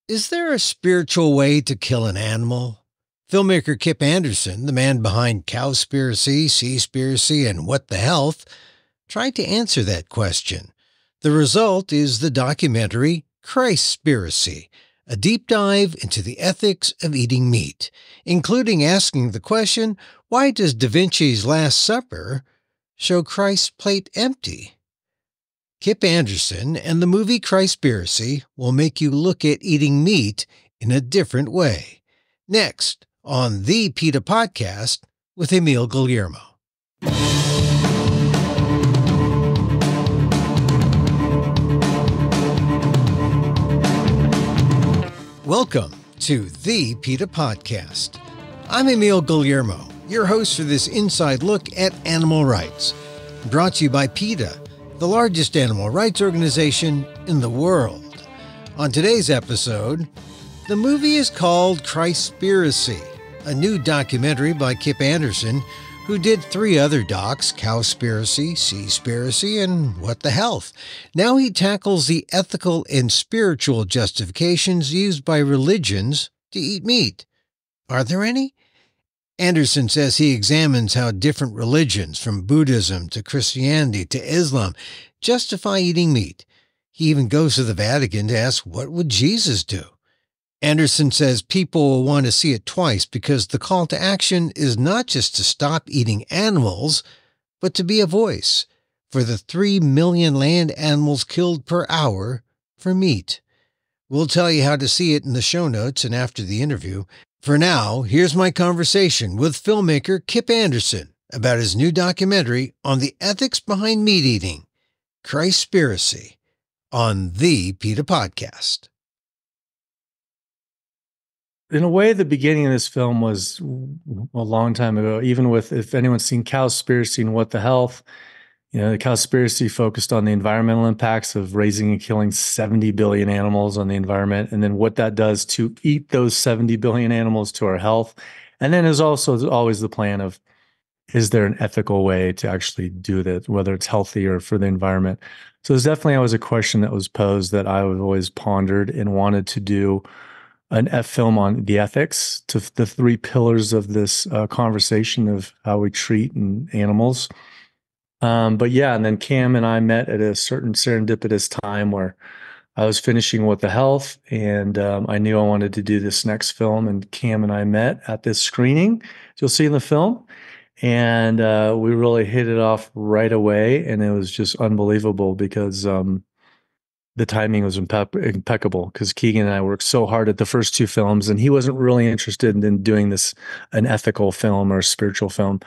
Is there a spiritual way to kill an animal? Filmmaker Kip Anderson, the man behind Cowspiracy, Seaspiracy, and What the Health, tried to answer that question. The result is the documentary Christspiracy, a deep dive into the ethics of eating meat, including asking the question, why does Da Vinci's Last Supper show Christ's plate empty? Kip Anderson and the movie Christspiracy will make you look at eating meat in a different way. Next on the PETA Podcast with Emil Guillermo. Welcome to the PETA Podcast. I'm Emil Guillermo, your host for this inside look at animal rights, brought to you by PETA, the largest animal rights organization in the world. On today's episode, the movie is called Christspiracy, a new documentary by Kip Anderson, who did 3 other docs, Cowspiracy, Seaspiracy, and What the Health. Now he tackles the ethical and spiritual justifications used by religions to eat meat. Are there any? Anderson says he examines how different religions, from Buddhism to Christianity to Islam, justify eating meat. He even goes to the Vatican to ask, what would Jesus do? Anderson says people will want to see it twice because the call to action is not just to stop eating animals, but to be a voice for the 3 million land animals killed per hour for meat. We'll tell you how to see it in the show notes and after the interview. For now, here's my conversation with filmmaker Kip Anderson about his new documentary on the ethics behind meat eating, Christspiracy, on the PETA Podcast. In a way, the beginning of this film was a long time ago, even with, if anyone's seen Cowspiracy and What the Health, the Cowspiracy focused on the environmental impacts of raising and killing 70 billion animals on the environment, and then what that does to eat those 70 billion animals to our health. And then there's also always the plan of, is there an ethical way to actually do that, whether it's healthy or for the environment? So there's definitely always a question that was posed that I have always pondered and wanted to do a film on the ethics, to the 3 pillars of this conversation of how we treat animals. But yeah, and then Cam and I met at a certain serendipitous time where I was finishing What the Health, and I knew I wanted to do this next film, and Cam and I met at this screening you'll see in the film, and we really hit it off right away, and it was just unbelievable because the timing was impeccable, because Keegan and I worked so hard at the first 2 films, and he wasn't really interested in doing an ethical film or a spiritual film.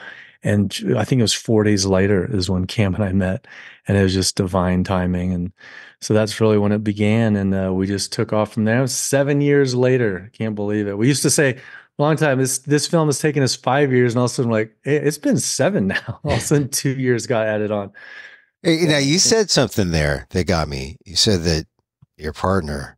And I think it was 4 days later is when Cam and I met, and it was just divine timing. And so that's really when it began, and we just took off from there. 7 years later, can't believe it. We used to say, a long time, this film has taken us 5 years, and all of a sudden, like, hey, it's been 7 now. All of a sudden, 2 years got added on. Hey, now, you said something there that got me. You said that your partner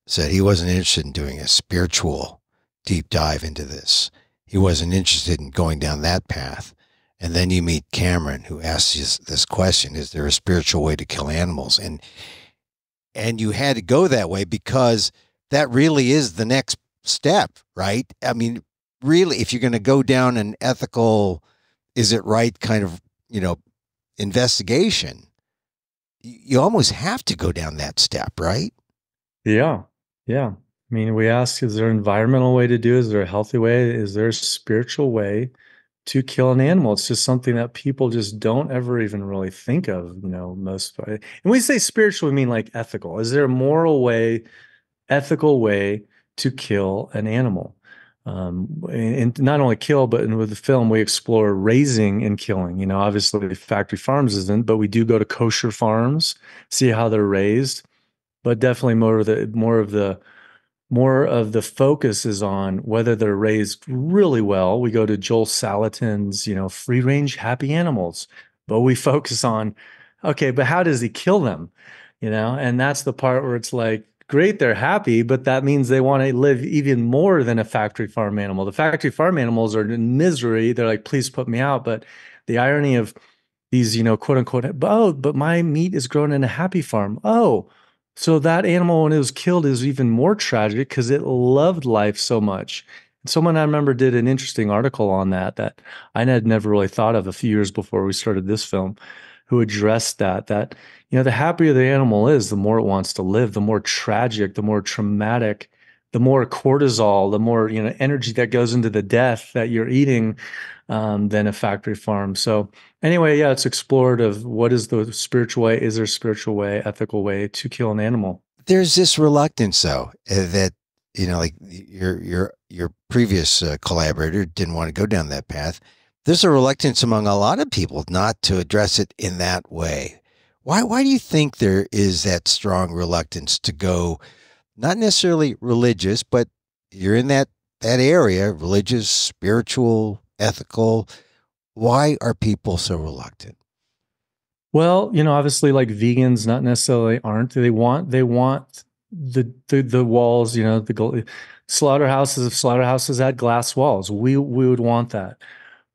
said he wasn't interested in doing a spiritual deep dive into this. He wasn't interested in going down that path. And then you meet Kameron, who asks you this question, is there a spiritual way to kill animals? And you had to go that way because that really is the next step, right? I mean, really, if you're going to go down an ethical, is it right kind of, investigation, you almost have to go down that step, right? Yeah. I mean, we ask, is there an environmental way to do it? Is there a healthy way? Is there a spiritual way to kill an animal? It's just something that people just don't ever even really think of, most. And when we say spiritual, we mean like ethical. Is there a moral way, ethical way to kill an animal? And not only kill, but with the film, we explore raising and killing. Obviously factory farms isn't, but we do go to kosher farms, see how they're raised. But definitely more of the focus is on whether they're raised really well. We go to Joel Salatin's, free range happy animals, but we focus on, okay, but how does he kill them? And that's the part where it's like, great, they're happy, but that means they want to live even more than a factory farm animal. The factory farm animals are in misery. They're like, please put me out. But the irony of these, quote unquote, but my meat is grown in a happy farm. Oh, So that animal, when it was killed, is even more tragic because it loved life so much. Someone I remember did an interesting article on that I had never really thought of a few years before we started this film, who addressed that the happier the animal is, the more it wants to live, the more tragic, the more traumatic, the more cortisol, the more energy that goes into the death that you're eating than a factory farm. So anyway, yeah, it's explored of what is the spiritual way, is there a spiritual way, ethical way to kill an animal? There's this reluctance, though, that like your previous collaborator didn't want to go down that path. There's a reluctance among a lot of people not to address it in that way. Why do you think there is that strong reluctance to go, not necessarily religious, but you're in that area, religious, spiritual, ethical? Why are people so reluctant? Well, obviously, like vegans, not necessarily aren't. They want the walls. The slaughterhouses. If slaughterhouses had glass walls, we would want that.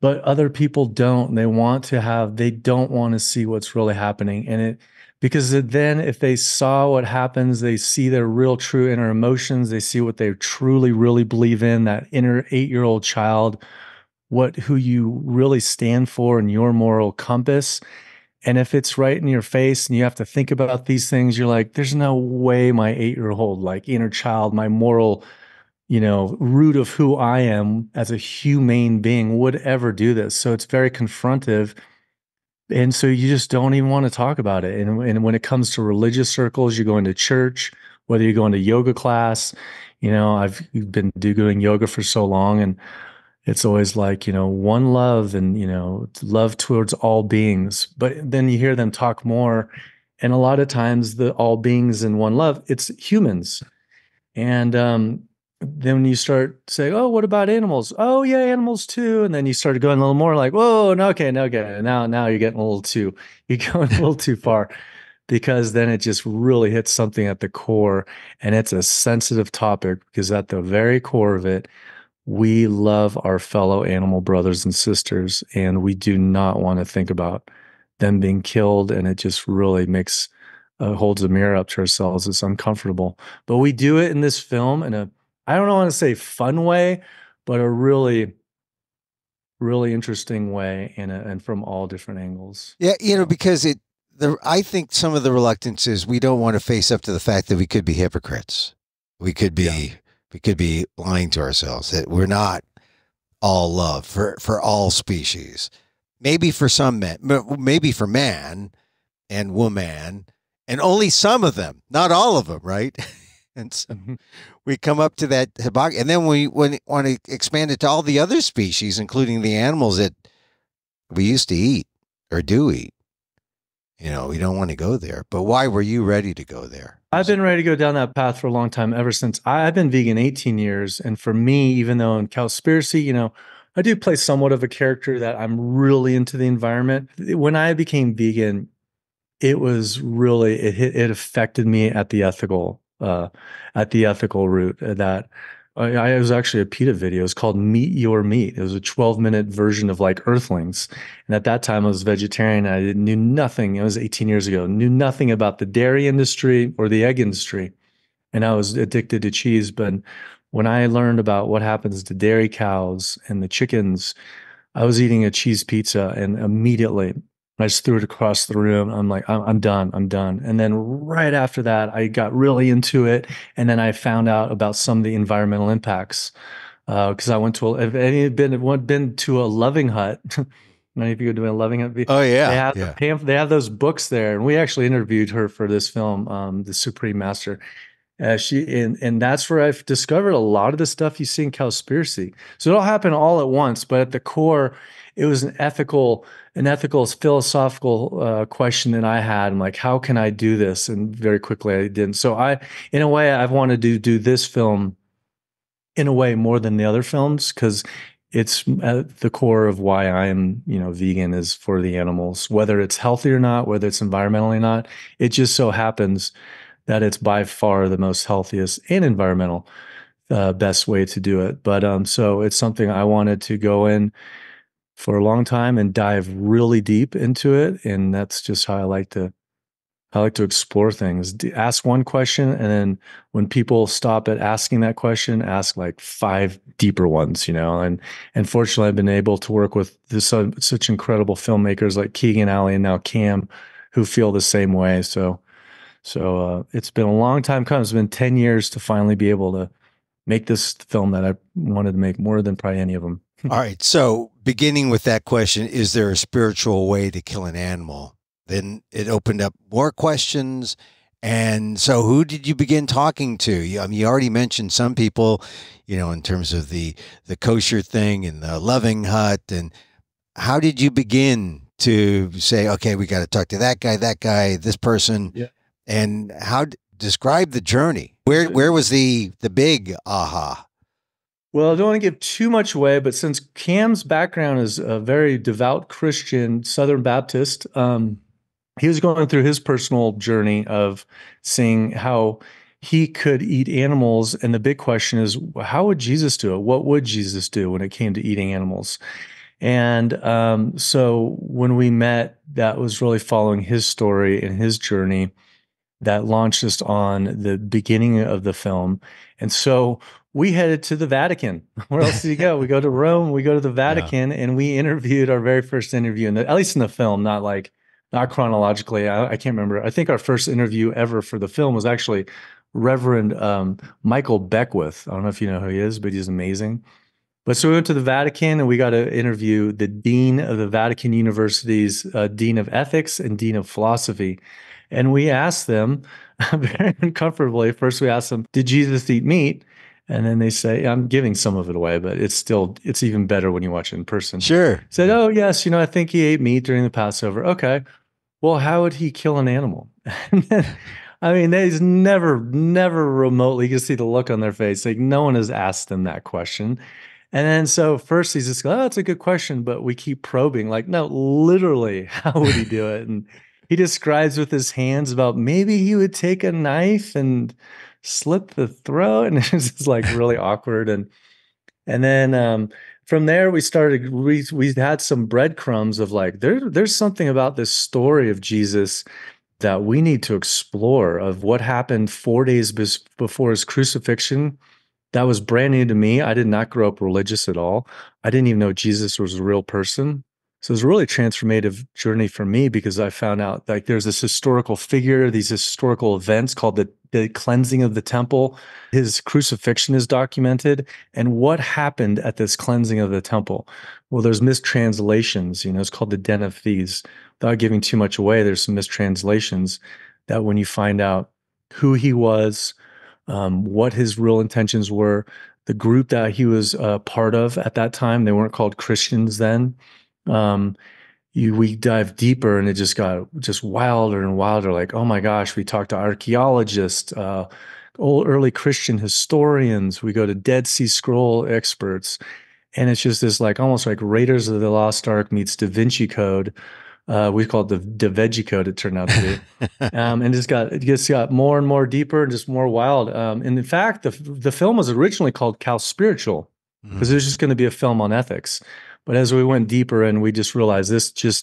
But other people don't. They don't want to see what's really happening, because then if they saw what happens, they see their real, true inner emotions. They see what they truly, really believe in. That inner 8-year-old child, who you really stand for in your moral compass. And if it's right in your face and you have to think about these things, you're like, there's no way my 8-year-old, like inner child, my moral, root of who I am as a humane being would ever do this. So it's very confrontive. And so you just don't even want to talk about it. And when it comes to religious circles, you're going to church, whether you're going to yoga class, I've been doing yoga for so long, and it's always like, one love and, love towards all beings. But then you hear them talk more. And a lot of times the all beings in one love, it's humans. And then you start saying, oh, what about animals? Oh, yeah, animals too. And then you start going a little more like, whoa, no, okay, no, okay. Now you're getting you're going a little too far, because then it just really hits something at the core. And it's a sensitive topic, because at the very core of it, we love our fellow animal brothers and sisters, and we do not want to think about them being killed. And it just really holds a mirror up to ourselves. It's uncomfortable, but we do it in this film in I don't want to say fun way, but a really, really interesting way, and from all different angles. Yeah, because I think some of the reluctance is we don't want to face up to the fact that we could be hypocrites. We could be lying to ourselves, that we're not all love for all species. Maybe for some men, maybe for man and woman, and only some of them, not all of them, right? And so we come up to that hypocrisy, and then we want to expand it to all the other species, including the animals that we used to eat or do eat. We don't want to go there. But why were you ready to go there? I've been ready to go down that path for a long time, ever since I've been vegan 18 years. And for me, even though in Cowspiracy, I do play somewhat of a character that I'm really into the environment. When I became vegan, it was really, it affected me at the ethical route. That I was actually a PETA video. It's called Meet Your Meat. It was a 12-minute version of like Earthlings. And at that time I was vegetarian. I knew nothing. It was 18 years ago. Knew nothing about the dairy industry or the egg industry. And I was addicted to cheese. But when I learned about what happens to dairy cows and the chickens, I was eating a cheese pizza, and immediately I just threw it across the room. I'm like, I'm done. I'm done. And then right after that, I got really into it. And then I found out about some of the environmental impacts. Because I went to if any had been to a Loving Hut, many of you are doing a Loving Hut. Oh yeah, they have those books there, and we actually interviewed her for this film, the Supreme Master. And that's where I've discovered a lot of the stuff you see in Cowspiracy. So it all happened all at once, but at the core, it was an ethical, philosophical question that I had. I'm like, how can I do this? And very quickly I didn't. So in a way, I've wanted to do this film in a way more than the other films, because it's at the core of why I am, vegan, is for the animals, whether it's healthy or not, whether it's environmentally or not. It just so happens that it's by far the most healthiest and environmental best way to do it. But so it's something I wanted to go in for a long time and dive really deep into it. And that's just how I like to I like to explore things. Ask one question, and then when people stop at asking that question, ask like 5 deeper ones, And fortunately, I've been able to work with such incredible filmmakers like Keegan, Ali, and now Cam, who feel the same way. So it's been a long time coming. It's been 10 years to finally be able to make this film that I wanted to make more than probably any of them. All right. So beginning with that question, is there a spiritual way to kill an animal? Then it opened up more questions. And so who did you begin talking to? You already mentioned some people, in terms of the kosher thing and the loving hut. And how did you begin to say, okay, we got to talk to that guy, this person? Yeah. And describe the journey. Where was the big aha? Well, I don't want to give too much away, but since Cam's background is a very devout Christian Southern Baptist, he was going through his personal journey of seeing how he could eat animals. And the big question is, how would Jesus do it? What would Jesus do when it came to eating animals? And so when we met, that was really following his story and his journey that launched us on the beginning of the film. And so we headed to the Vatican. Where else do you go? We go to Rome, we go to the Vatican, and we interviewed our very first interview, at least in the film, not chronologically. I can't remember. I think our first interview ever for the film was actually Reverend Michael Beckwith. I don't know if you know who he is, but he's amazing. But so we went to the Vatican and we got to interview the Dean of the Vatican University's Dean of Ethics and Dean of Philosophy. And we asked them very uncomfortably. First, we asked them, did Jesus eat meat? And then they say, I'm giving some of it away, but it's even better when you watch it in person. Sure. Said, oh, yes, I think he ate meat during the Passover. Okay. Well, how would he kill an animal? I mean, there's never remotely, you can see the look on their face. Like no one has asked them that question. And then so first he's just, oh, that's a good question. But we keep probing like, no, literally, how would he do it? And he describes with his hands about maybe he would take a knife and slit the throat. And it's just like really awkward. And then from there we started, we had some breadcrumbs of like, there's something about this story of Jesus that we need to explore, of what happened 4 days before his crucifixion. That was brand new to me. I did not grow up religious at all. I didn't even know Jesus was a real person. So it was a really transformative journey for me, because I found out like there's this historical figure, these historical events called the cleansing of the temple. His crucifixion is documented. And what happened at this cleansing of the temple? Well, there's mistranslations, it's called the Den of Thieves. Without giving too much away, there's some mistranslations that when you find out who he was, what his real intentions were, the group that he was part of at that time, they weren't called Christians then. We dive deeper and it just got wilder and wilder. Like, oh my gosh, we talked to archaeologists, old early Christian historians. We go to Dead Sea Scroll experts. And it's just this like almost like Raiders of the Lost Ark meets Da Vinci Code. We called the Da Veggie Code, it turned out to be. And it just got more and more deeper and just more wild. And in fact, the film was originally called Cowspiracy, because it was just going to be a film on ethics. But as we went deeper in, we just realized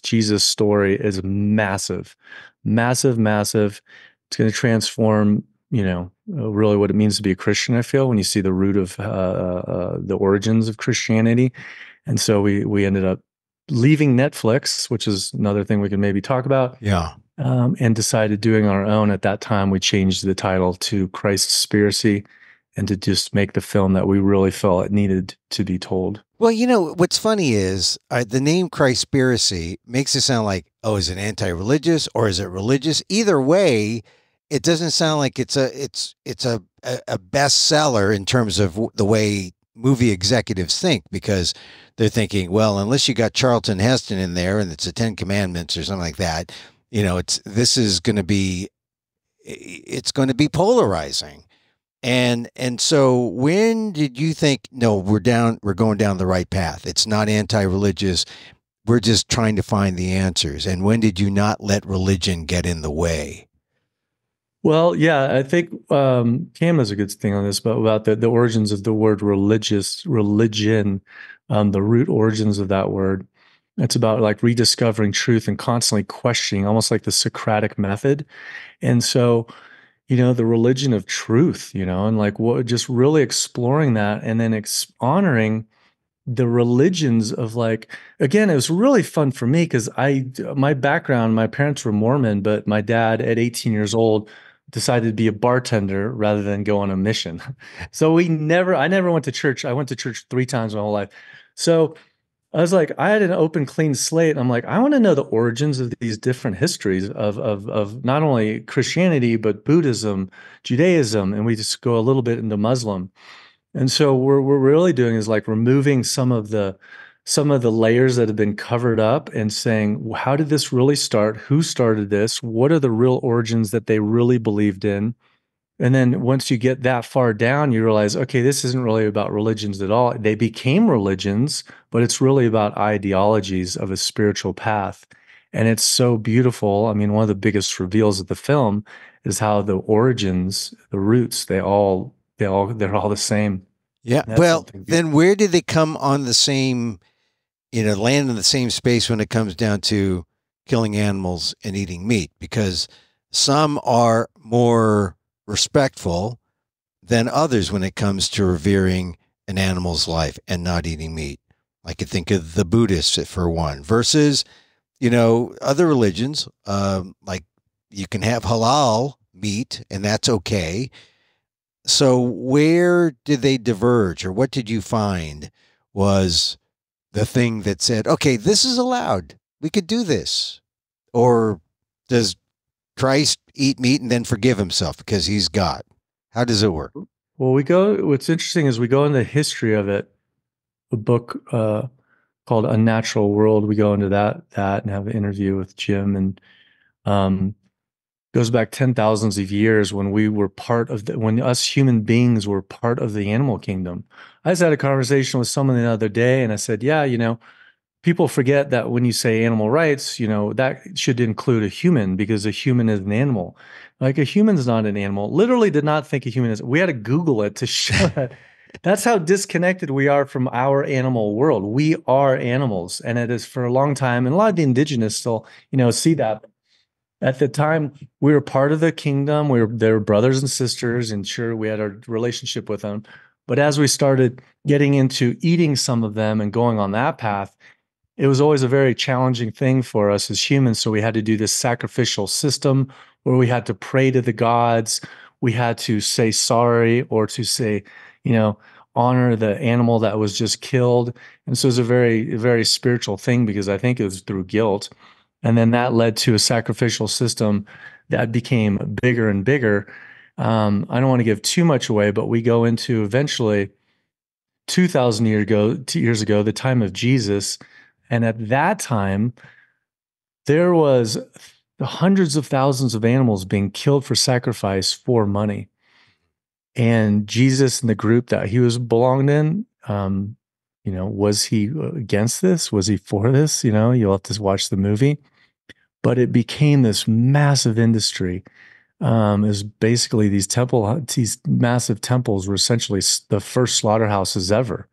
Jesus' story is massive, massive, massive. It's going to transform, really what it means to be a Christian, I feel, when you see the root of the origins of Christianity. And so we ended up leaving Netflix, which is another thing we can maybe talk about. Yeah. And decided doing our own. At that time, we changed the title to Christspiracy, and to just make the film that we really felt it needed to be told. Well, what's funny is the name Christspiracy makes it sound like, oh, is it anti-religious or is it religious? Either way, it doesn't sound like it's a bestseller in terms of the way movie executives think, because they're thinking, well, unless you got Charlton Heston in there and it's the 10 Commandments or something like that, it's going to be polarizing. And so when did you think, no, we're going down the right path? It's not anti-religious. We're just trying to find the answers. And when did you not let religion get in the way? Well, yeah, I think Cam has a good thing on this, but about the origins of the word religion, the root origins of that word. It's about like rediscovering truth and constantly questioning, almost like the Socratic method. And so, the religion of truth, and like what, just really exploring that, and then honoring the religions of, like, again, it was really fun for me because my background, my parents were Mormon, but my dad at 18 years old decided to be a bartender rather than go on a mission. So I never went to church. I went to church 3 times my whole life. So I was like, I had an open, clean slate. And I'm like, I want to know the origins of these different histories of not only Christianity, but Buddhism, Judaism, and we just go a little bit into Muslim. And so what we're really doing is like removing some of the layers that have been covered up and saying, well, how did this really start? Who started this? What are the real origins that they really believed in? And then once you get that far down, you realize, okay, this isn't really about religions at all. They became religions, but it's really about ideologies of a spiritual path. And it's so beautiful. I mean, one of the biggest reveals of the film is how the origins, the roots, they're all the same. Yeah. Well, then where did they come on the same, land in the same space when it comes down to killing animals and eating meat? Because some are more respectful than others when it comes to revering an animal's life and not eating meat. I could think of the Buddhists for one versus, other religions, like you can have halal meat and that's okay. So where did they diverge, or what did you find was the thing that said, okay, this is allowed, we could do this? Or does Christ eat meat and then forgive himself because he's God? How does it work? Well, what's interesting is we go into the history of it, a book called Unnatural World. We go into that and have an interview with Jim, and goes back 10,000s of years when we were when us human beings were part of the animal kingdom. I just had a conversation with someone the other day and I said, yeah, people forget that when you say animal rights, that should include a human because a human is an animal. Like a human's not an animal. Literally did not think a human is. We had to Google it to show that. That's how disconnected we are from our animal world. We are animals. And it is for a long time. And a lot of the indigenous still, see that. At the time, we were part of the kingdom. They were brothers and sisters, and sure, we had our relationship with them. But as we started getting into eating some of them and going on that path, it was always a very challenging thing for us as humans. So we had to do this sacrificial system where we had to pray to the gods. We had to say sorry or to say, honor the animal that was just killed. And so it was a very, very spiritual thing because I think it was through guilt. And then that led to a sacrificial system that became bigger and bigger. I don't want to give too much away, but we go into eventually 2,000 years ago, the time of Jesus. And at that time, there was hundreds of thousands of animals being killed for sacrifice for money. And Jesus and the group that he was belonged in, was he against this? Was he for this? You'll have to watch the movie. But it became this massive industry. It was basically these massive temples were essentially the first slaughterhouses ever.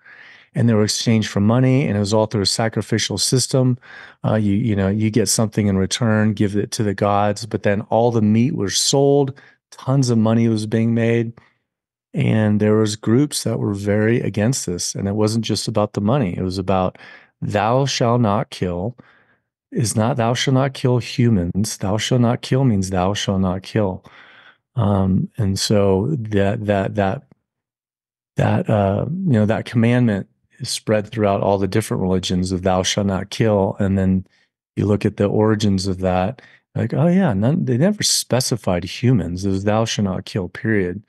And they were exchanged for money, and it was all through a sacrificial system. You get something in return, give it to the gods, but then all the meat was sold, tons of money was being made. And there was groups that were very against this. And it wasn't just about the money. It was about thou shalt not kill. Is not thou shalt not kill humans. Thou shalt not kill means thou shalt not kill. And so that commandment is spread throughout all the different religions of thou shalt not kill. And then you look at the origins of that, like, oh yeah, they never specified humans. It was thou shalt not kill, period.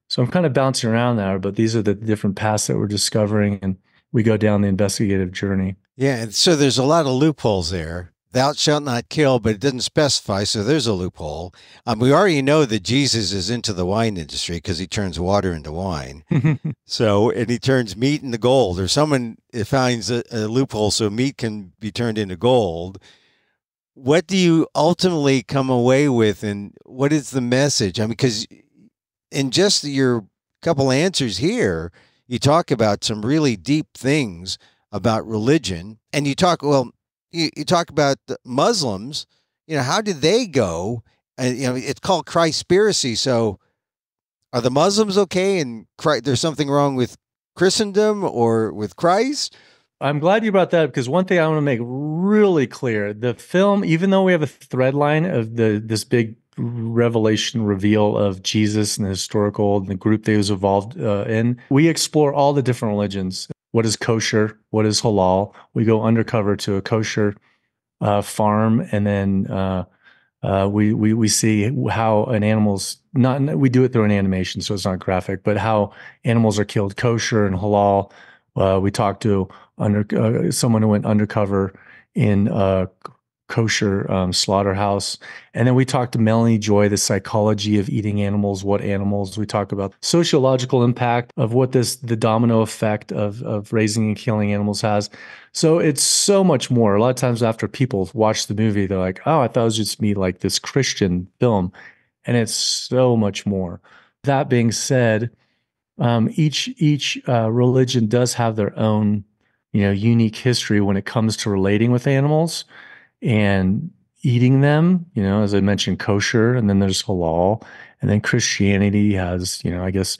So I'm kind of bouncing around there, but these are the different paths that we're discovering, and we go down the investigative journey. Yeah, and so there's a lot of loopholes there. Thou shalt not kill, but it doesn't specify, so there's a loophole. We already know that Jesus is into the wine industry because he turns water into wine. And he turns meat into gold, or someone finds a loophole so meat can be turned into gold. What do you ultimately come away with, and what is the message? Because in just your couple answers here, you talk about some really deep things about religion, and you talk, well, you talk about the Muslims, how did they go? And, it's called Christspiracy. So are the Muslims okay? And there's something wrong with Christendom or with Christ? I'm glad you brought that up, because one thing I want to make really clear, the film, even though we have a thread line of this big revelation reveal of Jesus and the historical and the group that he was involved in, we explore all the different religions. What is kosher? What is halal? We go undercover to a kosher farm, and then we see how an animal's not. We do it through an animation, so it's not graphic, but how animals are killed kosher and halal. We talked to someone who went undercover in kosher slaughterhouse. And then we talked to Melanie Joy, the psychology of eating animals, what animals. We talk about sociological impact of what the domino effect of raising and killing animals has. So it's so much more. A lot of times after people watch the movie, they're like, oh, I thought it was just me, like this Christian film. And it's so much more. That being said, each religion does have their own, unique history when it comes to relating with animals and eating them, as I mentioned, kosher, and then there's halal, and then Christianity has, I guess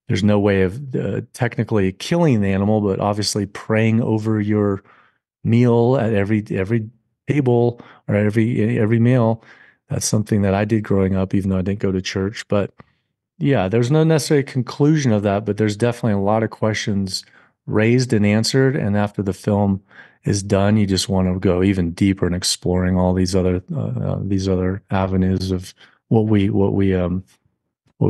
there's no way of technically killing the animal, but obviously praying over your meal at every table or at every meal. That's something that I did growing up, even though I didn't go to church. But yeah, there's no necessary conclusion of that, but there's definitely a lot of questions raised and answered. And after the film is done, you just want to go even deeper in exploring all these other avenues of what we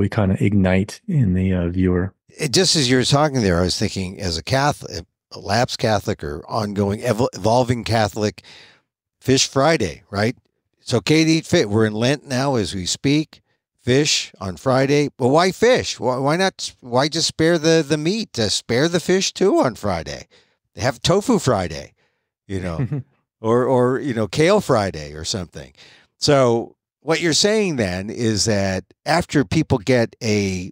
kind of ignite in the viewer. Just as you were talking there, I was thinking, as a Catholic, a lapsed Catholic or ongoing evolving Catholic, Fish Friday, right? It's okay to eat fish. We're in Lent now as we speak. Fish on Friday. But why fish? Why not? Why just spare the meat? Spare the fish too on Friday. They have Tofu Friday, or Kale Friday or something. So what you're saying then is that after people get an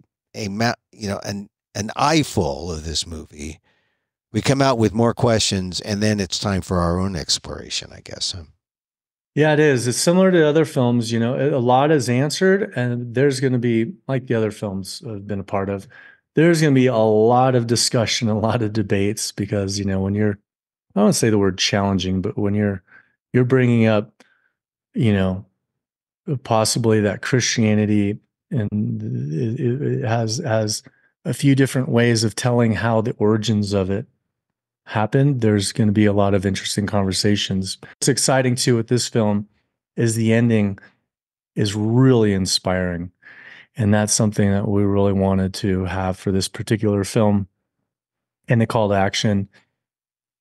eyeful of this movie, we come out with more questions, and then it's time for our own exploration, I guess. Yeah, it is. It's similar to other films. A lot is answered, and there's going to be, like the other films I've been a part of, there's going to be a lot of discussion, a lot of debates, because, when you're, I don't want to say the word challenging, but when you're bringing up, possibly that Christianity, and it has a few different ways of telling how the origins of it happened, there's going to be a lot of interesting conversations. What's exciting too with this film is the ending is really inspiring. And that's something that we really wanted to have for this particular film. And the call to action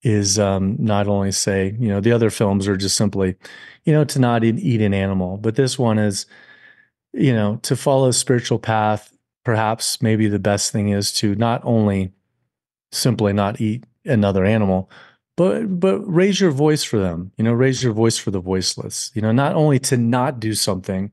is not only say, the other films are just simply, to not eat an animal, but this one is, to follow a spiritual path. Perhaps maybe the best thing is to not only simply not eat another animal, but raise your voice for them, raise your voice for the voiceless, not only to not do something.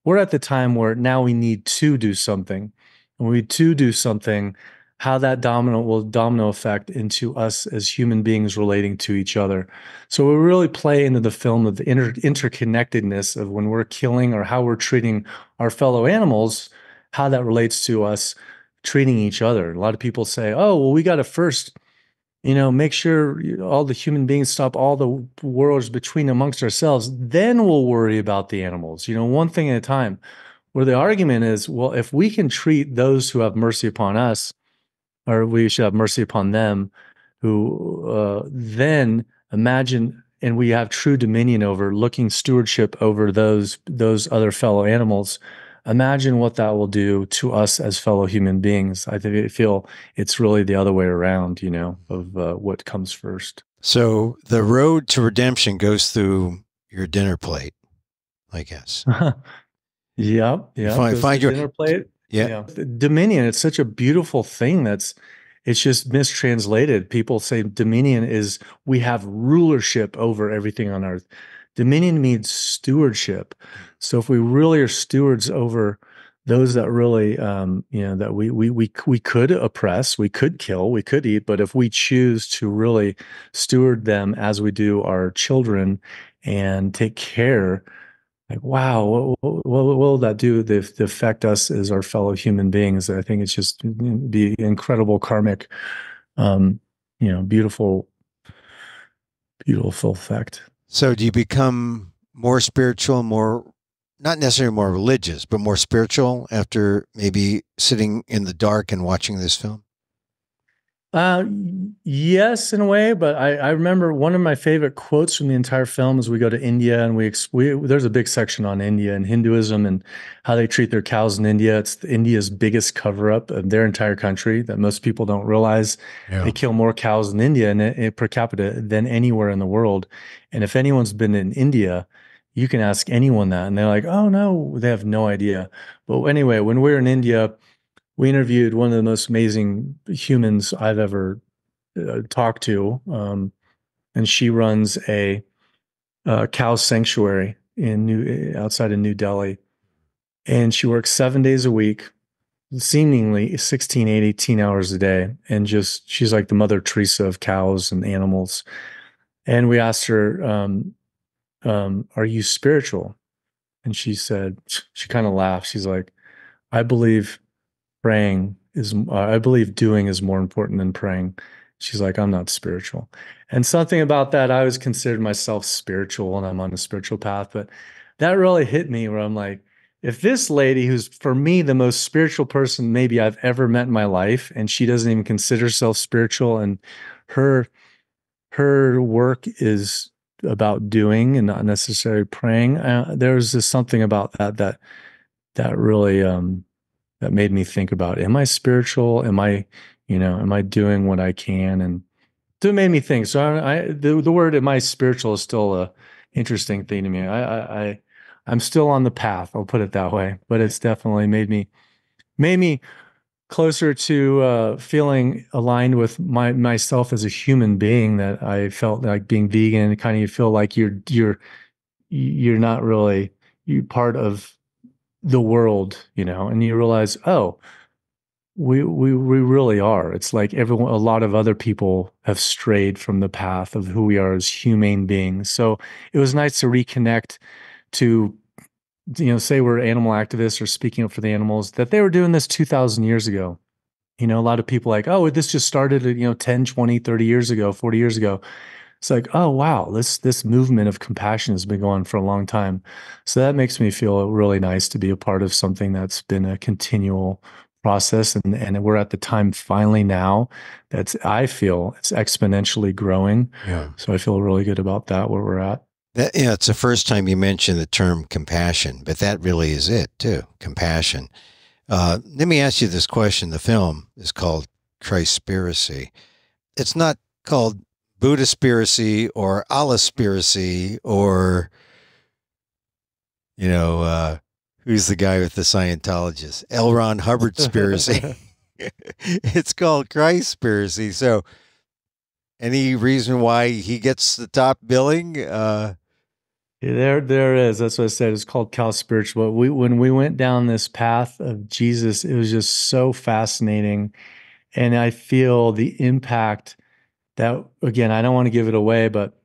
We're at the time where now we need to do something. And we to do something, how that domino effect into us as human beings relating to each other. So we really play into the film of the interconnectedness of when we're killing or how we're treating our fellow animals, how that relates to us treating each other. A lot of people say, oh, well, we got to first make sure all the human beings stop all the wars between amongst ourselves. Then we'll worry about the animals, one thing at a time. Where the argument is, well, if we can treat those who have mercy upon us, or we should have mercy upon them, who then imagine, and we have true dominion over, looking stewardship over those other fellow animals. Imagine what that will do to us as fellow human beings. I feel it's really the other way around, of what comes first. So the road to redemption goes through your dinner plate, I guess. Yeah. Find your dinner plate. Yeah. Dominion. It's such a beautiful thing. It's just mistranslated. People say dominion is we have rulership over everything on earth. Dominion means stewardship. So if we really are stewards over those that really, that we could oppress, we could kill, we could eat, but if we choose to really steward them as we do our children and take care, like, wow, what will that do to affect us as our fellow human beings? I think it's just be incredible karmic, beautiful, beautiful effect. So do you become more spiritual, more, not necessarily more religious, but more spiritual after maybe sitting in the dark and watching this film? Yes, in a way, but I remember one of my favorite quotes from the entire film is we go to India and there's a big section on India and Hinduism and how they treat their cows in India. It's India's biggest cover up of their entire country that most people don't realize. Yeah. They kill more cows in India and per capita than anywhere in the world. And if anyone's been in India, you can ask anyone that and they're like, oh no, they have no idea. But anyway, when we were in India, we interviewed one of the most amazing humans I've ever talked to, and she runs a cow sanctuary outside of New Delhi, and she works 7 days a week, seemingly 16, 18 hours a day, and she's like the Mother Teresa of cows and animals. And we asked her, "Are you spiritual?" And she kind of laughed. She's like, "I believe." I believe doing is more important than praying. She's like, I'm not spiritual. And something about that, I always considered myself spiritual and I'm on a spiritual path, but that really hit me where I'm like, if this lady who's for me the most spiritual person maybe I've ever met in my life, and she doesn't even consider herself spiritual, and her work is about doing and not necessarily praying, there's just something about that really, that made me think about, am I spiritual? Am I doing what I can? And so it made me think. So the word, am I spiritual, is still a interesting thing to me. I'm still on the path. I'll put it that way, but it's definitely made me closer to feeling aligned with myself as a human being, that I felt like being vegan, kind of, you feel like you're not really, you part of the world, and you realize, oh, we really are. It's like a lot of other people have strayed from the path of who we are as humane beings. So it was nice to reconnect to, say we're animal activists or speaking up for the animals, that they were doing this 2,000 years ago. A lot of people like, oh, this just started, 10, 20, 30 years ago, 40 years ago. It's like, oh, wow, this movement of compassion has been going for a long time. So that makes me feel really nice to be a part of something that's been a continual process. And we're at the time finally now I feel it's exponentially growing. Yeah. So I feel really good about that, where we're at. It's the first time you mentioned the term compassion, but that really is it too, compassion. Let me ask you this question. The film is called Christspiracy. It's not called Buddhaspiracy or Allahspiracy or, who's the guy with the Scientologist? L. Ron Hubbard spiracy. It's called Christspiracy. So any reason why he gets the top billing? There is. That's what I said. It's called Cowspiracy. But when we went down this path of Jesus, it was just so fascinating. And I feel the impact that, again, I don't want to give it away, but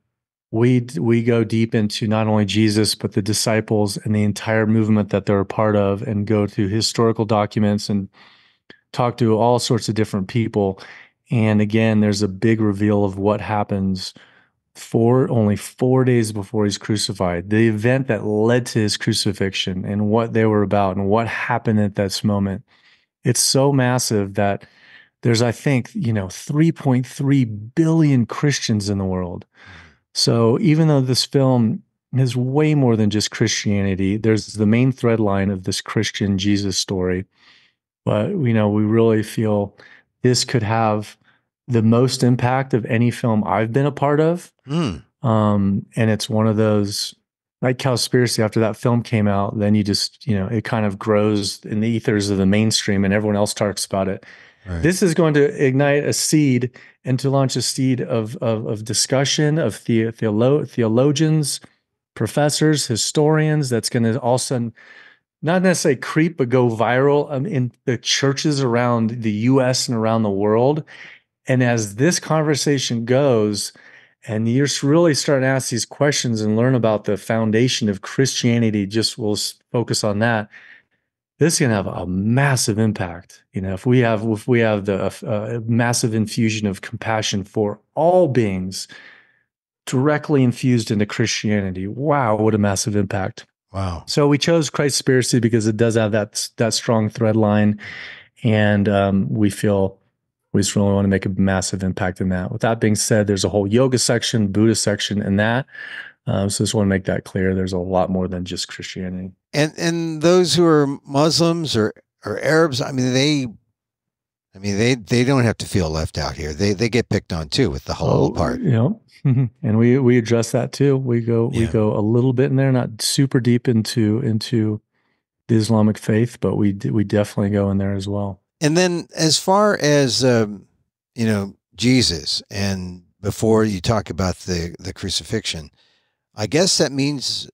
we go deep into not only Jesus, but the disciples and the entire movement that they're a part of, and go to historical documents and talk to all sorts of different people. And again, there's a big reveal of what happens only 4 days before he's crucified, the event that led to his crucifixion and what they were about and what happened at this moment. It's so massive that there's, I think, 3.3 billion Christians in the world. So even though this film is way more than just Christianity, there's the main thread line of this Christian Jesus story. But, we really feel this could have the most impact of any film I've been a part of. And it's one of those, like Cowspiracy, after that film came out, then you just, it kind of grows in the ethers of the mainstream and everyone else talks about it. Right. This is going to ignite a seed and to launch a seed of discussion, of theologians, professors, historians, that's going to all of a sudden not necessarily creep, but go viral in the churches around the US and around the world. And as this conversation goes, and you're really starting to ask these questions and learn about the foundation of Christianity, just we'll focus on that. This is going to have a massive impact. If we have the massive infusion of compassion for all beings directly infused into Christianity, wow, what a massive impact. Wow. So we chose Christspiracy because it does have that strong thread line, and we feel we just really want to make a massive impact in that. With that being said, there's a whole yoga section, Buddhist section in that. So just want to make that clear. There's a lot more than just Christianity. And those who are Muslims or Arabs, I mean, they don't have to feel left out here. They get picked on too with the halal part. And we address that too. We go a little bit in there, not super deep into the Islamic faith, but we definitely go in there as well. And then as far as Jesus, and before you talk about the crucifixion, I guess that means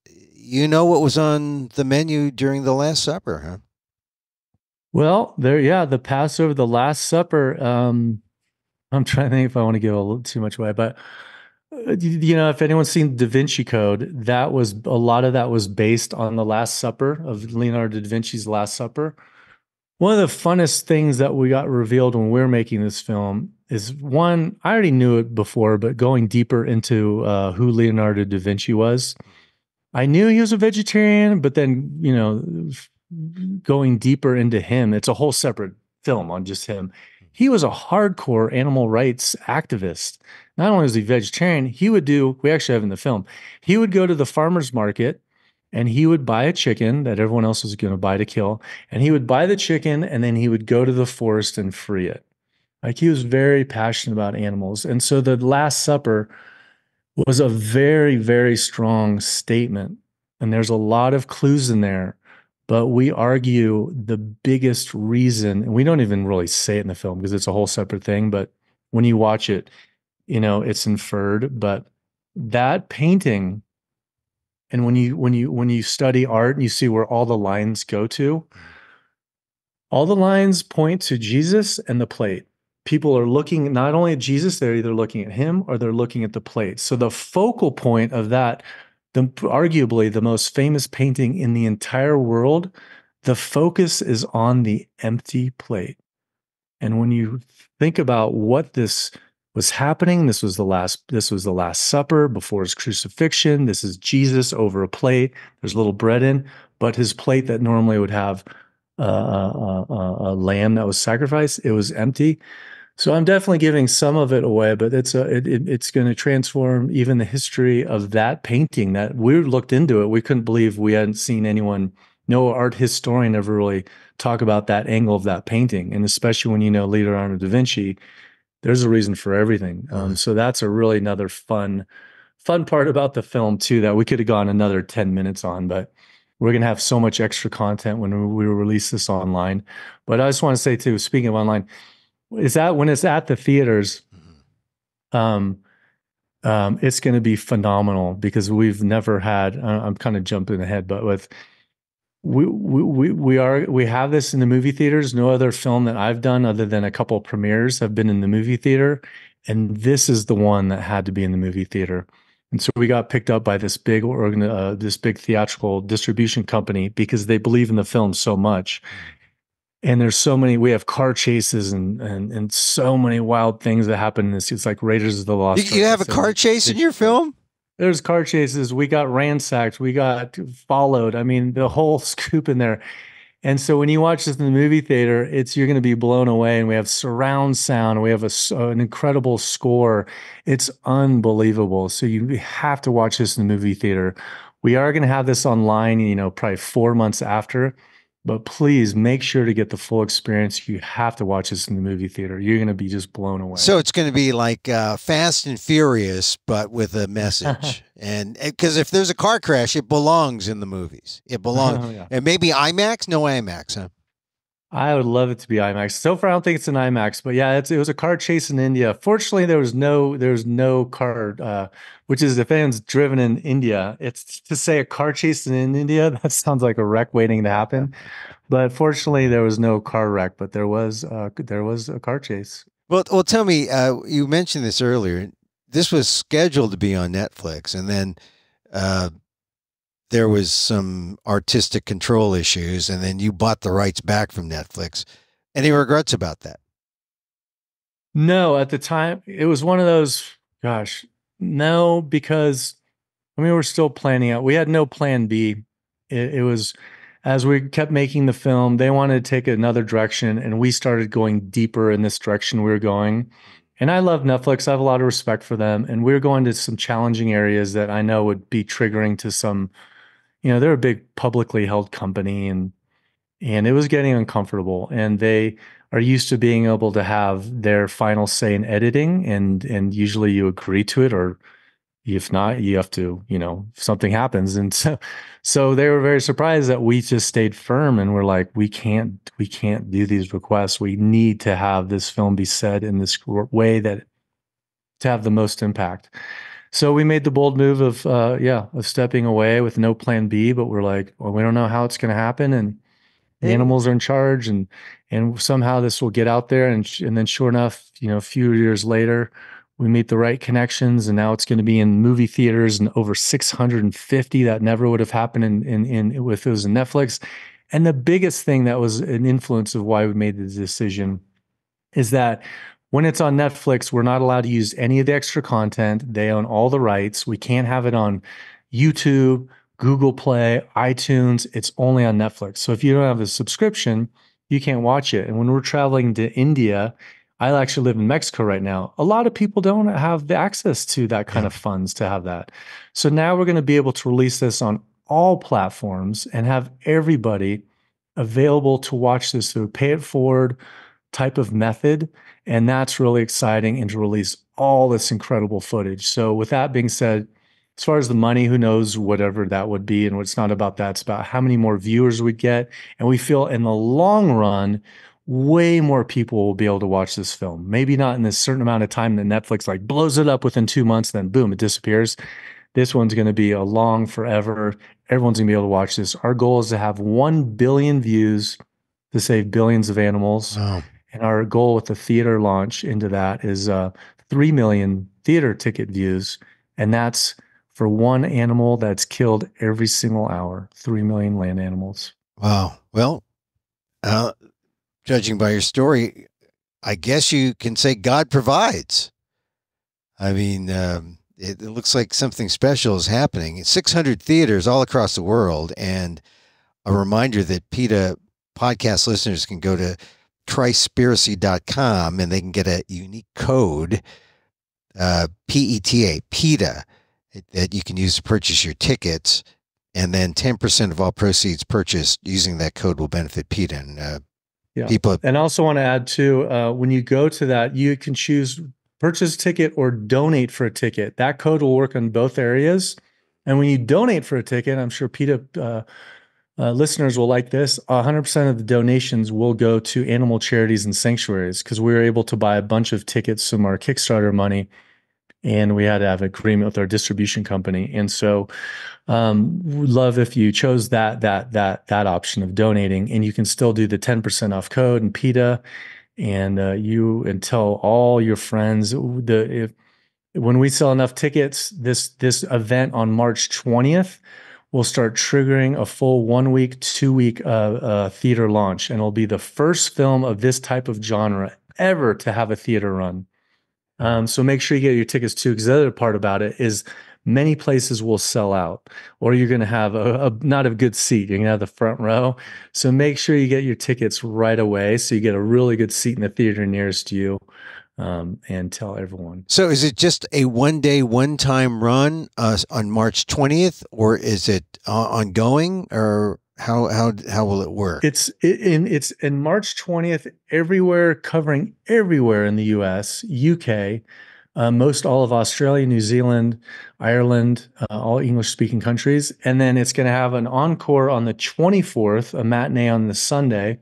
what was on the menu during the Last Supper, huh? Well, the Passover, the Last Supper. I'm trying to think if I want to give a little too much away, but if anyone's seen Da Vinci Code, a lot of that was based on the Last Supper of Leonardo da Vinci's Last Supper. One of the funnest things that we got revealed when we were making this film is, one, I already knew it before, but going deeper into who Leonardo da Vinci was. I knew he was a vegetarian, but then, going deeper into him, it's a whole separate film on just him. He was a hardcore animal rights activist. Not only was he vegetarian, we actually have in the film, he would go to the farmer's market and he would buy a chicken that everyone else was going to buy to kill. And he would buy the chicken and then he would go to the forest and free it. Like, he was very passionate about animals. And so the Last Supper was a very, very strong statement. And there's a lot of clues in there. But we argue the biggest reason, and we don't even really say it in the film because it's a whole separate thing, but when you watch it, it's inferred. But that painting, and when you study art and you see where all the lines go to, all the lines point to Jesus and the plate. People are looking not only at Jesus, they're either looking at him or they're looking at the plate. So the focal point of that, arguably the most famous painting in the entire world, the focus is on the empty plate. And when you think about what this was happening, this was the Last Supper before his crucifixion. This is Jesus over a plate. There's a little bread in, but his plate that normally would have a lamb that was sacrificed, it was empty. So I'm definitely giving some of it away, but it's going to transform even the history of that painting. That we looked into it, we couldn't believe we hadn't seen anyone, no art historian ever really talk about that angle of that painting, and especially when Leonardo da Vinci, there's a reason for everything. So that's a really another fun part about the film too that we could have gone another 10 minutes on, but we're going to have so much extra content when we release this online. But I just want to say too, speaking of online, is that when it's at the theaters, it's going to be phenomenal because we've never had. I'm kind of jumping ahead, but we have this in the movie theaters. No other film that I've done, other than a couple of premieres, have been in the movie theater, and this is the one that had to be in the movie theater. And so we got picked up by this big theatrical distribution company because they believe in the film so much. And there's so many, we have car chases and so many wild things that happen in this. It's like Raiders of the Lost Ark. You have a car chase in your film? There's car chases. We got ransacked. We got followed. I mean, the whole scoop in there. And so when you watch this in the movie theater, you're going to be blown away. And we have surround sound. We have an incredible score. It's unbelievable. So you have to watch this in the movie theater. We are going to have this online, probably 4 months after. But please make sure to get the full experience. You have to watch this in the movie theater. You're going to be just blown away. So it's going to be like Fast and Furious, but with a message. And because if there's a car crash, it belongs in the movies. It belongs. Oh, yeah. And maybe IMAX? No IMAX, huh? I would love it to be IMAX. So far, I don't think it's an IMAX, but yeah, it was a car chase in India. Fortunately, there was no car, which is if anyone's driven in India, it's to say a car chase in India. That sounds like a wreck waiting to happen. But fortunately, there was no car wreck, but there was a car chase. Well, tell me. You mentioned this earlier. This was scheduled to be on Netflix, and then uh, there was some artistic control issues, and then you bought the rights back from Netflix. Any regrets about that? No, at the time, it was one of those, gosh, no, because I mean, we're still planning out. We had no plan B. It was as we kept making the film, they wanted to take another direction, and we started going deeper in this direction we were going. And I love Netflix. I have a lot of respect for them. And we were going to some challenging areas that I know would be triggering to some, they're a big publicly held company, and it was getting uncomfortable. And they are used to being able to have their final say in editing, and usually you agree to it, or if not, you have to, if something happens. And so they were very surprised that we just stayed firm, and we're like, we can't do these requests. We need to have this film be said in this way that to have the most impact. So we made the bold move of stepping away with no plan B, but we're like, well, we don't know how it's going to happen. And the animals are in charge, and somehow this will get out there. And then sure enough, a few years later, we meet the right connections, and now it's going to be in movie theaters and over 650. That never would have happened in if it was in Netflix. And the biggest thing that was an influence of why we made the decision is that when it's on Netflix, we're not allowed to use any of the extra content. They own all the rights. We can't have it on YouTube, Google Play, iTunes. It's only on Netflix. So if you don't have a subscription, you can't watch it. And when we're traveling to India, I actually live in Mexico right now. A lot of people don't have the access to that kind of funds to have that. So now we're going to be able to release this on all platforms and have everybody available to watch this through pay it forward type of method. And that's really exciting, and to release all this incredible footage. So with that being said, as far as the money, who knows, whatever that would be. And it's not about that. It's about how many more viewers we get. And we feel in the long run, way more people will be able to watch this film. Maybe not in this certain amount of time that Netflix like blows it up within 2 months, then boom, it disappears. This one's going to be a long forever. Everyone's going to be able to watch this. Our goal is to have 1 billion views to save billions of animals. Wow. And our goal with the theater launch into that is 3 million theater ticket views. And that's for one animal that's killed every single hour, 3 million land animals. Wow. Well, judging by your story, I guess you can say God provides. I mean, it looks like something special is happening. It's 600 theaters all across the world. And a reminder that PETA podcast listeners can go to Christspiracy.com, and they can get a unique code, PETA, PETA, that you can use to purchase your tickets. And then 10% of all proceeds purchased using that code will benefit PETA. And people. And I also want to add too, when you go to that, you can choose purchase a ticket or donate for a ticket. That code will work on both areas. And when you donate for a ticket, I'm sure PETA listeners will like this. 100% of the donations will go to animal charities and sanctuaries, because we were able to buy a bunch of tickets from our Kickstarter money, and we had to have an agreement with our distribution company. And so we'd love if you chose that option of donating, and you can still do the 10% off code and PETA, and and tell all your friends. When we sell enough tickets, this event on March 20th will start triggering a full 1 week, 2 week theater launch, and it'll be the first film of this type of genre ever to have a theater run. So make sure you get your tickets too, because the other part about it is many places will sell out, or you're going to have not a good seat. You're going to have the front row. So make sure you get your tickets right away, so you get a really good seat in the theater nearest to you. And tell everyone. So is it just a one-day, one-time run on March 20th, or is it ongoing, or how will it work? It's in March 20th everywhere, covering everywhere in the US, UK, most all of Australia, New Zealand, Ireland, all English-speaking countries. And then it's going to have an encore on the 24th, a matinee on the Sunday.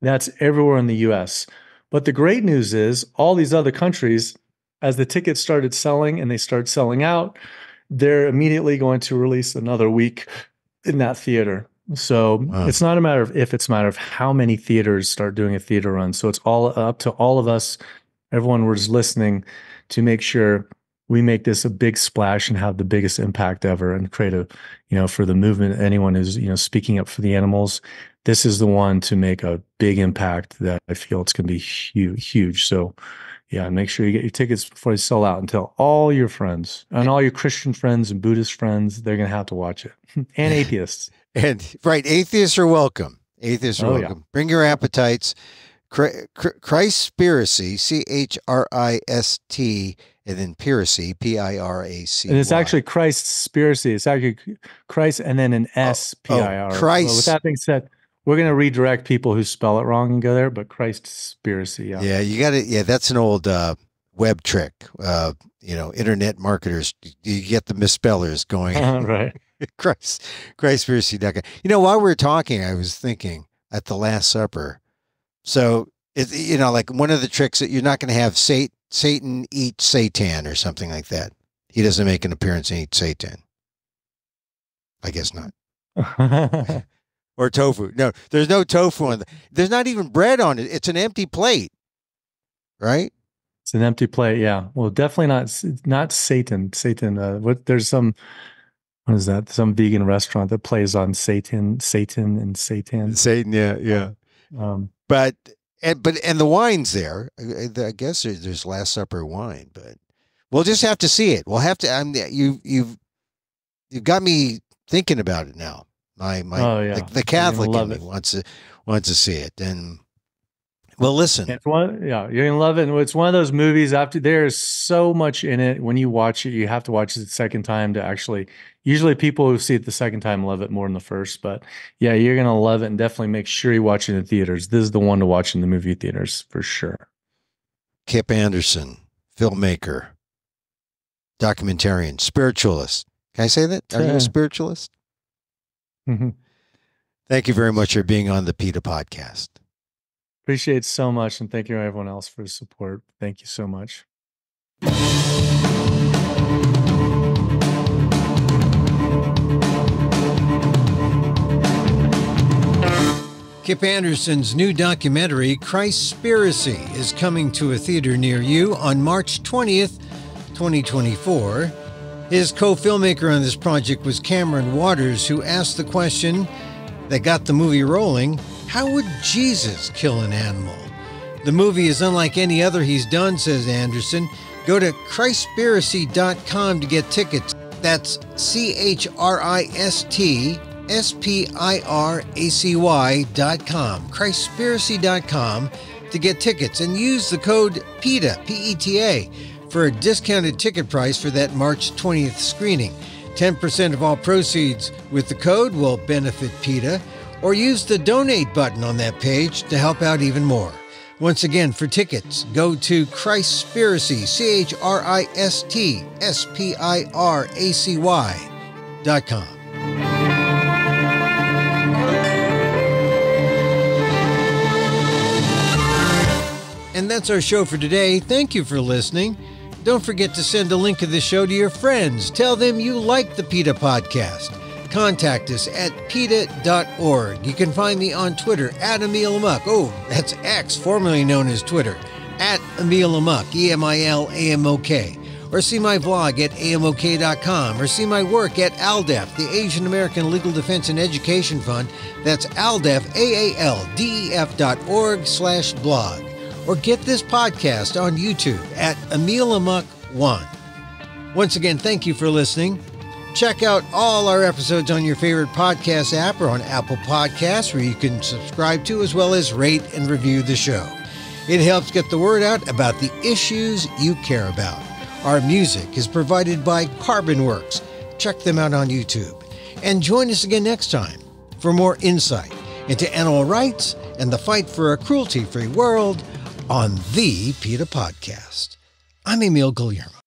That's everywhere in the US. But the great news is all these other countries, as the tickets started selling and they start selling out, they're immediately going to release another week in that theater. So It's not a matter of if, it's a matter of how many theaters start doing a theater run. So it's all up to all of us, everyone who's listening, to make sure we make this a big splash and have the biggest impact ever and create a, for the movement, anyone who's, speaking up for the animals, this is the one to make a big impact that I feel it's going to be huge. So yeah, make sure you get your tickets before they sell out, and tell all your friends and all your Christian friends and Buddhist friends, they're going to have to watch it. And atheists. And right, atheists are welcome. Atheists are welcome. Yeah. Bring your appetites. Christspiracy, CHRIST, and then Piracy, PIRAC. And it's actually Christspiracy. It's actually Christ and then an S, PIR. Christ. Well, with that being said, we're going to redirect people who spell it wrong and go there, but Christspiracy. Yeah. Yeah, you got it. Yeah, that's an old web trick. Internet marketers, you get the misspellers going. Right. Christspiracy.com. While we were talking, I was thinking at the Last Supper. So, like one of the tricks that you're not going to have Satan eat Satan or something like that. He doesn't make an appearance and eat Satan. I guess not. Or tofu. No, there's no tofu on there's not even bread on it. It's an empty plate. Right? It's an empty plate, yeah. Well, definitely not Satan. Satan, there's some, what is that? Some vegan restaurant that plays on Satan, and Satan. Satan, yeah. But the wine's there. I guess there's Last Supper wine, but we'll just have to see it. We'll have to. You've got me thinking about it now. The Catholic in me wants to see it. And well, listen, you're gonna love it. And it's one of those movies. There's so much in it. When you watch it, you have to watch it the second time to actually. Usually, people who see it the second time love it more than the first. But yeah, you're gonna love it, and definitely make sure you watch it in theaters. This is the one to watch in the movie theaters for sure. Kip Anderson, filmmaker, documentarian, spiritualist. Can I say that? Are you a spiritualist? Mm-hmm. Thank you very much for being on the PETA Podcast. Appreciate it so much, and thank you everyone else for the support. Thank you so much. Kip Anderson's new documentary, Christspiracy, is coming to a theater near you on March 20th, 2024. His co-filmmaker on this project was Kameron Waters, who asked the question that got the movie rolling: how would Jesus kill an animal? The movie is unlike any other he's done, says Anderson. Go to Christspiracy.com to get tickets. That's CHRISTSPIRACY.com. Christspiracy.com to get tickets, and use the code PETA, P-E-T-A, for a discounted ticket price for that March 20th screening. 10% of all proceeds with the code will benefit PETA, or use the donate button on that page to help out even more. Once again, for tickets, go to Christspiracy, CHRISTSPIRACY.com. And that's our show for today. Thank you for listening. Don't forget to send a link of this show to your friends. Tell them you like the PETA Podcast. Contact us at PETA.org. You can find me on Twitter at Emil Amok. Oh, that's X, formerly known as Twitter, at Emil Amok, EMILAMOK. Or see my blog at AMOK.com. Or see my work at ALDEF, the Asian American Legal Defense and Education Fund. That's ALDEF, AALDEF.org/blog. Or get this podcast on YouTube at Emil Amok 1. Once again, thank you for listening. Check out all our episodes on your favorite podcast app or on Apple Podcasts, where you can subscribe to, as well as rate and review the show. It helps get the word out about the issues you care about. Our music is provided by Carbonworks. Check them out on YouTube. And join us again next time for more insight into animal rights and the fight for a cruelty-free world on the PETA Podcast. I'm Emil Guillermo.